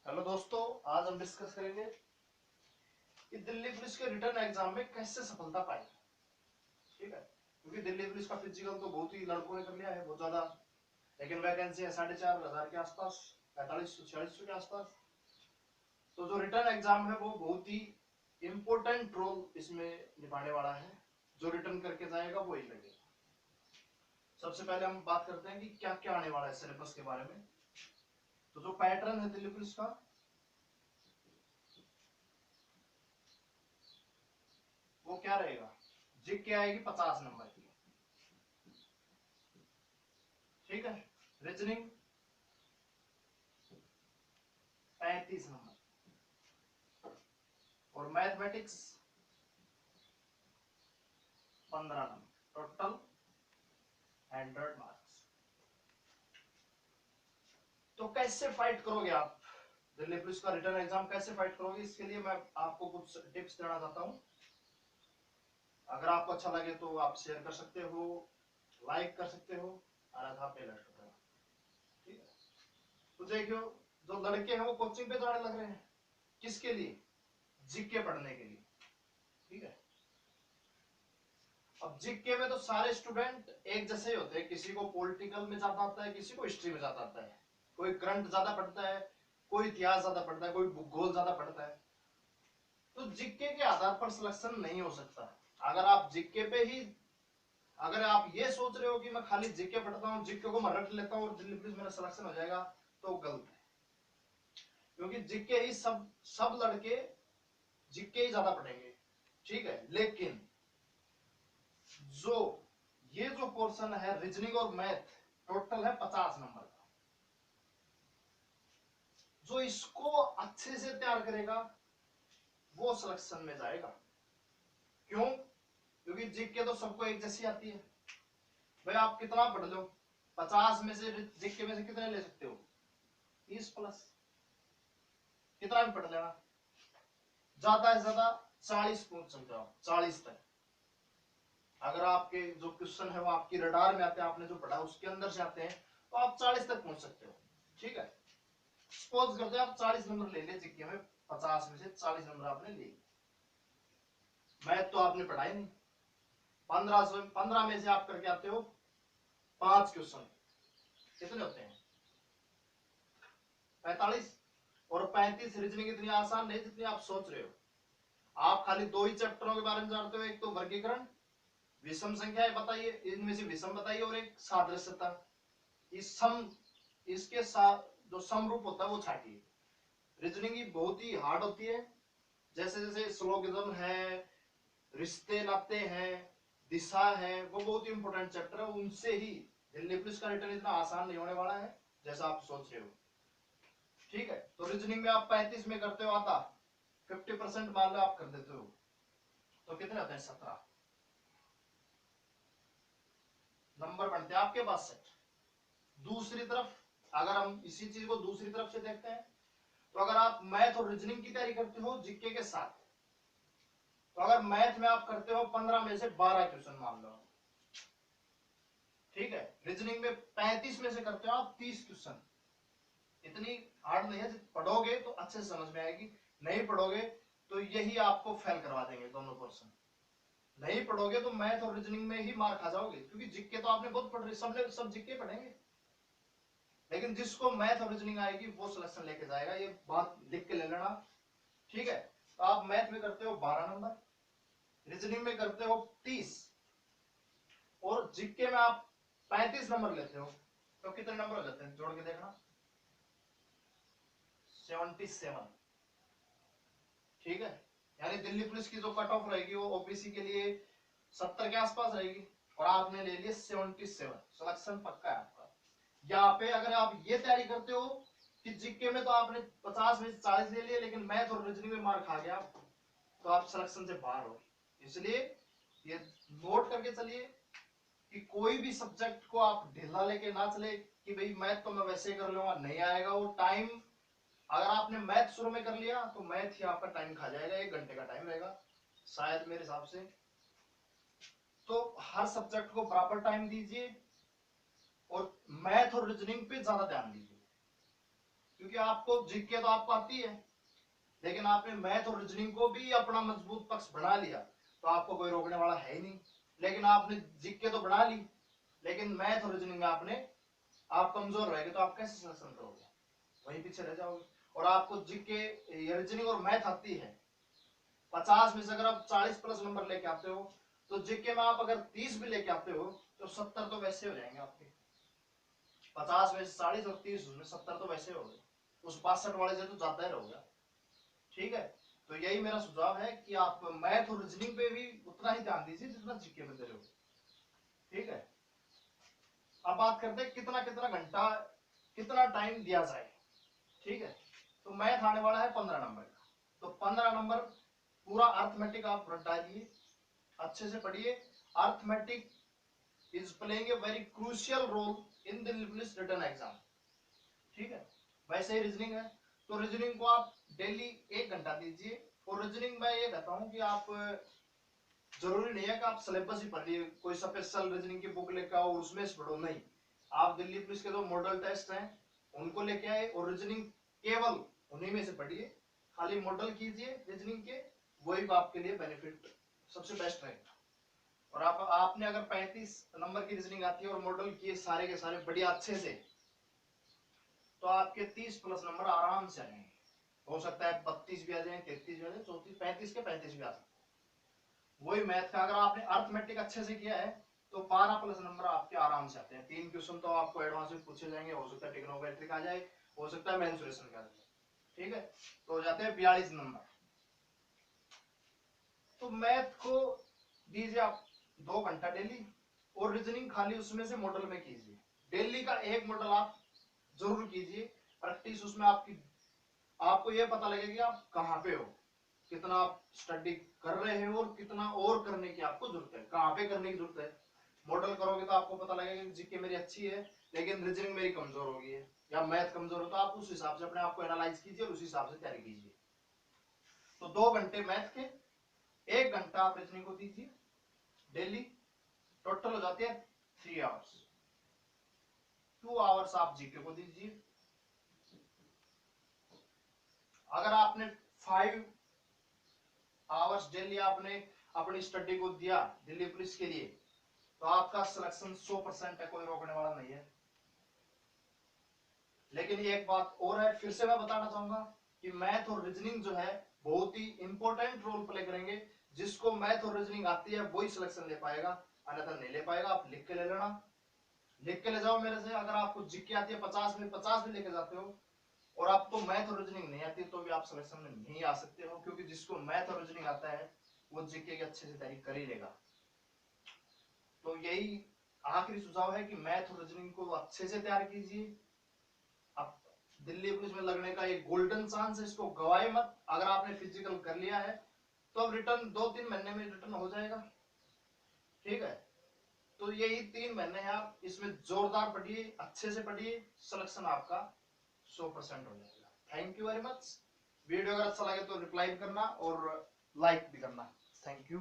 Hello दोस्तों, आज हम डिस्कस करेंगे कि दिल्ली पुलिस के रिटर्न एग्जाम में कैसे सफलता पाई। ठीक है, क्योंकि दिल्ली पुलिस का फिजिकल तो बहुत ही लड़कों ने कर लिया है, बहुत ज्यादा, लेकिन वैकेंसी है 4,500 के आसपास, 4500 के आसपास। तो जो रिटर्न एग्जाम है वो बहुत ही इंपॉर्टेंट रोल इसमें निभाने वाला है। जो रिटर्न करके जाएगा वो ही लगेगा। सबसे पहले हम बात करते हैं कि क्या क्या आने वाला है सिलेबस के बारे में। तो जो पैटर्न है दिल्ली पुलिस का, वो क्या रहेगा। जीके आएगी 50 नंबर की। ठीक है, रीजनिंग 35 नंबर और मैथमेटिक्स 15 नंबर, टोटल 100 मार्क्स। तो कैसे फाइट करोगे आप दिल्ली पुलिस का रिटर्न एग्जाम, कैसे फाइट करोगे, इसके लिए मैं आपको कुछ टिप्स देना चाहता हूं। अगर आपको अच्छा लगे तो आप शेयर कर सकते हो, लाइक कर सकते हो, और आधा पे लग सकते हो। ठीक है, तो देखियो, जो लड़के हैं वो कोचिंग पे जाने लग रहे हैं, किसके लिए, जीके पढ़ने के लिए। ठीक है, अब जीके में तो सारे स्टूडेंट एक जैसे ही होते हैं, किसी को पॉलिटिकल में ज्यादा आता है, किसी को हिस्ट्री में ज्यादा आता है, कोई करंट ज्यादा पढ़ता है, कोई इतिहास ज्यादा पढ़ता है, कोई भूगोल ज्यादा पढ़ता है। तो जीके के आधार पर सिलेक्शन नहीं हो सकता। अगर आप जीके पे ही, अगर आप ये सोच रहे हो कि मैं खाली जीके पढ़ता हूँ, जीके को मैं रट लेता हूँ और दिल्ली पुलिस मेरा सिलेक्शन हो जाएगा, तो गलत है। क्योंकि जीके ही सब लड़के जीके ही ज्यादा पढ़ेंगे। ठीक है, लेकिन जो ये जो पोर्शन है रीजनिंग और मैथ, टोटल है 50 नंबर का। जो इसको अच्छे से तैयार करेगा वो सिलेक्शन में जाएगा। क्यों? क्योंकि जीके तो सबको एक जैसी आती है। भाई आप कितना पढ़ लो, 50 में से जीके में से कितने ले सकते हो, 30 प्लस, कितना भी पढ़ लेना, ज्यादा से ज्यादा 40 पहुंच सकते हो, 40 तक। अगर आपके जो क्वेश्चन है वो आपकी रडार में आते हैं, आपने जो पढ़ा उसके अंदर से आते हैं, तो आप 40 तक पहुंच सकते हो। ठीक है, सपोज करते हैं आप 40 नंबर ले लिए जीके में, 50 में से 40 नंबर आपने लिए। मैथ तो आपने पढ़ा ही नहीं, 15 में से आप करके आते हो 5 क्वेश्चन, कितने होते हैं, 45। और 35 रीजनिंग इतनी आसान नहीं जितनी आप सोच रहे हो। आप खाली दो ही चैप्टरों के बारे में जानते हो, एक तो वर्गीकरण, विषम संख्याएं बताइए, इनमें से विषम बताइए, और एक सादृश्यता। इस सम, इसके साथ जो समरूप होता है वो छाटिए। रीजनिंग की बहुत ही हार्ड होती है। जैसे जैसे स्लोगिज्म है, रिश्ते नाते हैं, दिशा है, वो बहुत ही इंपॉर्टेंट चैप्टर है। उनसे ही दिल्ली पुलिस का रिटर्न इतना आसान नहीं होने वाला है जैसा आप सोच रहे हो। ठीक है, तो रीजनिंग में आप 35 में करते हो आता, 50% मान लो आप कर देते हो, तो कितने होते हैं, 17 नंबर बनते हैं आपके पास सेट। दूसरी तरफ अगर हम इसी चीज को दूसरी तरफ से देखते हैं, तो अगर आप मैथ और रीजनिंग की तैयारी करते हो जीके के साथ, तो अगर मैथ में आप करते हो 15 में से 12 क्वेश्चन मान लो, ठीक है, रीजनिंग में 35 में से करते हो आप 30 क्वेश्चन। इतनी हार्ड नहीं है, पढ़ोगे तो अच्छे से समझ में आएगी, नहीं पढ़ोगे तो यही आपको फेल करवा देंगे दोनों पोर्शन। नहीं पढ़ोगे तो मैथ और रीजनिंग में ही मार खा जाओगे, क्योंकि जीके तो आपने बहुत पढ़ रहे, सब जीके पढ़ेंगे, लेकिन जिसको मैथ और रीजनिंग आएगी वो सिलेक्शन लेके जाएगा। ये बात लिख के ले लेना। ठीक है, तो आप मैथ में करते हो 12 नंबर, रीजनिंग में करते हो 30, और जीके में आप 35 नंबर लेते हो, तो कितने नंबर हो जाते हैं, जोड़ के देखना, 77। ठीक है, यानी दिल्ली पुलिस की जो कट ऑफ रहेगी वो ओबीसी के लिए 70 के आसपास रहेगी, और आपने ले लिया 77, सिलेक्शन पक्का है आपका। यहाँ पे अगर आप ये तैयारी करते हो कि जीके में तो आपने 50 में 40 ले लिए, लेकिन मैथ और रीजनिंग में मार खा गया, तो आप सिलेक्शन से बाहर हो। इसलिए ये नोट करके चलिए कि कोई भी सब्जेक्ट को आप ढीला लेके ना चले कि भाई मैथ तो मैं वैसे कर लूंगा, नहीं आएगा वो टाइम। अगर आपने मैथ शुरू में कर लिया तो मैथ ही आपका टाइम खा जाएगा, 1 घंटे का टाइम रहेगा शायद मेरे हिसाब से। तो हर सब्जेक्ट को बराबर टाइम दीजिए और मैथ और रीजनिंग पे ज्यादा ध्यान दीजिए। क्योंकि आपको जीके तो आपको आती है, लेकिन आपने मैथ और रीजनिंग को भी अपना मजबूत पक्ष बना लिया तो आपको कोई रोकने वाला है ही नहीं। लेकिन आपने जीके तो बना ली, लेकिन मैथ और रीजनिंग में आप कमजोर रहेंगे तो आप कैसे सिलेक्शन करोगे, वहीं पीछे रह जाओगे। और आपको जीके रीजनिंग और मैथ आती है, 50 में से अगर आप 40 प्लस नंबर लेके आते हो तो जीके में आप अगर 30 भी लेके आते हो तो 70 तो वैसे हो जाएंगे आपके। 50 में से 40 और 30 में 70 तो वैसे हो गए, उस 62 वाले से तो ज्यादा ही रहोगे। ठीक है, तो यही मेरा सुझाव है कि आप मैथ और रीजनिंग पे भी उतना ही ध्यान दीजिए जितना जीके में दे रहे हो। ठीक है, अब बात करते हैं कितना कितना घंटा कितना टाइम दिया जाए। ठीक है, तो मैथ आने वाला है 15 नंबर का, तो 15 नंबर पूरा अर्थमेटिक आप डालिए, अच्छे से पढ़िए। Arithmetic is playing a very crucial role in the police written exam. ठीक है, वैसे ही रीजनिंग है, तो रीजनिंग को आप डेली 1 घंटा दीजिए। और रीजनिंग में ये कहता हूं कि आप जरूरी नहीं है कि आप सिलेबस ही पढ़ लिए, कोई स्पेशल रीजनिंग की बुक लेकर आओ उसमें से पढ़ो, नहीं। आप दिल्ली पुलिस के जो मॉडल टेस्ट हैं उनको लेके आए और रीजनिंग केवल उन्हीं में से पढ़िए, खाली मॉडल कीजिए रीजनिंग के, वही आपके लिए बेनिफिट सबसे बेस्ट रहेगा। और आपने अगर 35 नंबर की रीजनिंग आती है और मॉडल किए सारे के सारे बढ़िया अच्छे से, तो आपके 30 प्लस नंबर आराम से आएंगे। हो सकता है 32 भी आ जाए, 33 भी आ जाए, 34 35 के 35 भी आ सकते हैं। वही मैथ का अगर आपने अर्थमेटिक अच्छे से किया है तो 12 प्लस नंबर आपके आराम से आते हैं। 3 क्वेश्चन तो आपको एडवांस में पूछे जाएंगे, हो सकता है ट्रिग्नोमेट्रिक आ जाए, हो सकता है मेंसुरेशन का आ जाए। ठीक है, तो हो जाते हैं 42 नंबर। तो मैथ को दीजिए आप 2 घंटा डेली, और रीजनिंग खाली उसमें से मॉडल में कीजिए। डेली का एक मॉडल आप जरूर कीजिए, प्रैक्टिस उसमें आपको यह पता लगेगा कि आप कहाँ पे हो, कितना आप स्टडी कर रहे हो और कितना और करने की आपको जरूरत है, कहाँ पे करने की जरूरत है। मॉडल करोगे तो आपको पता लगेगा कि जीके मेरी अच्छी है लेकिन रीजनिंग मेरी कमजोर हो गई है, या मैथ कमजोर हो, तो आप उस हिसाब से अपने आप को एनालाइज कीजिए और उस हिसाब से तैयारी कीजिए। तो 2 घंटे मैथ के, 1 घंटा आप रीजनिंग को दीजिए डेली, टोटल हो जाते हैं 3 आवर्स। 2 आवर्स आप जीके को दीजिए। अगर आपने 5 आवर्स डेली आपने अपनी स्टडी को दिया दिल्ली पुलिस के लिए, तो आपका सिलेक्शन 100% है, कोई रोकने वाला नहीं है। लेकिन एक बात और है, फिर से मैं बताना चाहूंगा कि मैथ और रीजनिंग जो है बहुत ही इंपॉर्टेंट रोल प्ले करेंगे। जिसको मैथ और रीजनिंग आती है वही सिलेक्शन ले पाएगा, अन्यथा नहीं ले पाएगा। आप लिख के ले लेना, लिख के ले जाओ मेरे से। अगर आपको जीके आती है 50 में 50 भी लेके जाते हो और आपको मैथ और रीजनिंग नहीं आती तो भी आप सिलेक्शन में नहीं आ सकते हो, क्योंकि जिसको मैथ और रीजनिंग आता है वो जीके की अच्छे से तैयारी कर ही लेगा। तो यही आखिरी सुझाव है कि मैथ और रीजनिंग को अच्छे से तैयार कीजिए। अब दिल्ली पुलिस में लगने का एक गोल्डन चांस है, इसको गवाए मत। अगर आपने फिजिकल कर लिया है तो अब रिटर्न 2-3 महीने में रिटर्न हो जाएगा। ठीक है, तो यही 3 महीने हैं, आप इसमें जोरदार पढ़िए, अच्छे से पढ़िए, सिलेक्शन आपका 100% हो जाएगा। Thank you very much. Video अगर अच्छा लगे तो रिप्लाई करना और लाइक भी करना। Thank you.